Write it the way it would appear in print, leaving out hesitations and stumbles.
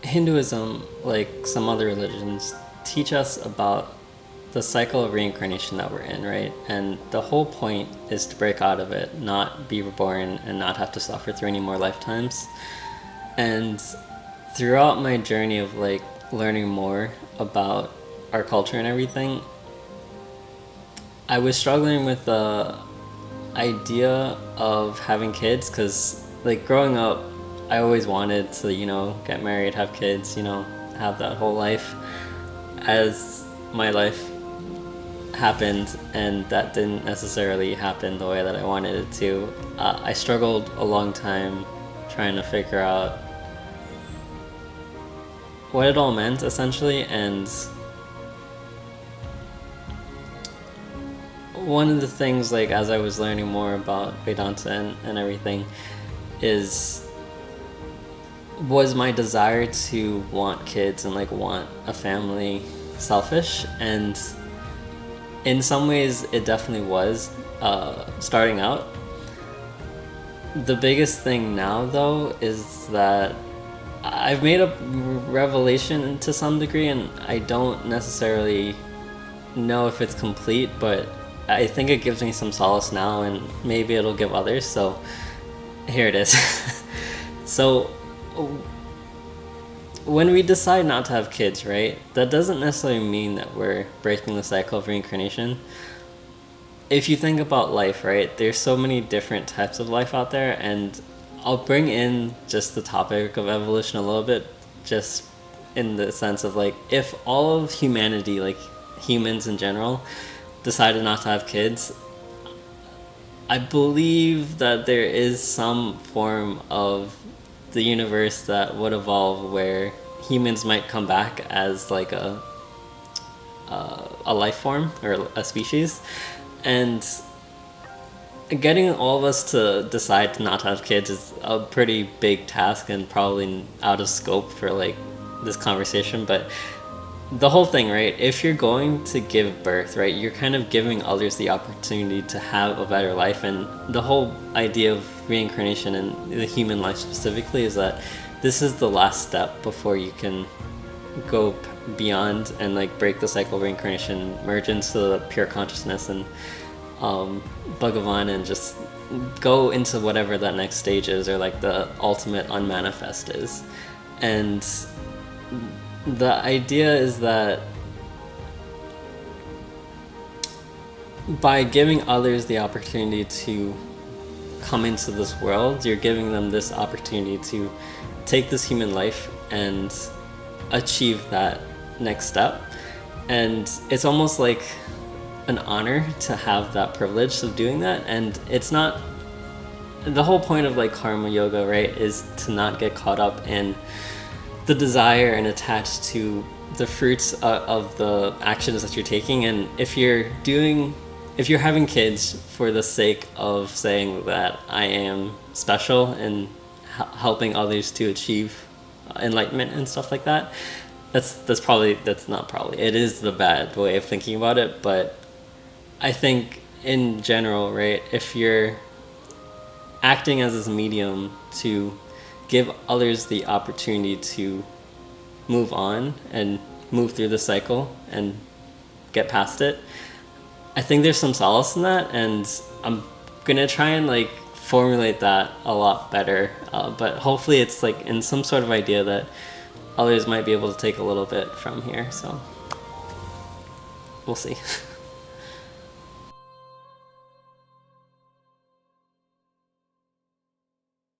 Hinduism, like some other religions, teach us about the cycle of reincarnation that we're in, right? And the whole point is to break out of it, not be reborn and not have to suffer through any more lifetimes. And throughout my journey of like learning more about our culture and everything, I was struggling with the idea of having kids, because like growing up I always wanted to, get married, have kids, have that whole life. As my life happened and that didn't necessarily happen the way that I wanted it to, I struggled a long time trying to figure out what it all meant, essentially. And one of the things, like, as I was learning more about Vedanta and everything, was my desire to want kids and like want a family selfish. And in some ways it definitely was, starting out. The biggest thing now though is that I've made a revelation to some degree, and I don't necessarily know if it's complete, but I think it gives me some solace now, and maybe it'll give others. So here it is. So when we decide not to have kids, right, that doesn't necessarily mean that we're breaking the cycle of reincarnation. If you think about life, right, there's so many different types of life out there, and I'll bring in just the topic of evolution a little bit, just in the sense of like, if all of humanity, like humans in general, decided not to have kids, I believe that there is some form of the universe that would evolve where humans might come back as like a life form or a species. And getting all of us to decide to not have kids is a pretty big task and probably out of scope for like this conversation. But the whole thing, right, if you're going to give birth, right, you're kind of giving others the opportunity to have a better life. And the whole idea of reincarnation and the human life specifically is that this is the last step before you can go beyond and like break the cycle of reincarnation, merge into the pure consciousness and Bhagavan, and just go into whatever that next stage is, or like the ultimate unmanifest is. And the idea is that by giving others the opportunity to come into this world, you're giving them this opportunity to take this human life and achieve that next step. And it's almost like an honor to have that privilege of doing that. And it's not, the whole point of like karma yoga, right, is to not get caught up in the desire and attached to the fruits of the actions that you're taking. And if you're having kids for the sake of saying that I am special and helping others to achieve enlightenment and stuff like that, it is the bad way of thinking about it. But I think in general, right, if you're acting as this medium to give others the opportunity to move on and move through the cycle and get past it, I think there's some solace in that. And I'm gonna try and like formulate that a lot better, but hopefully it's like in some sort of idea that others might be able to take a little bit from here. So we'll see.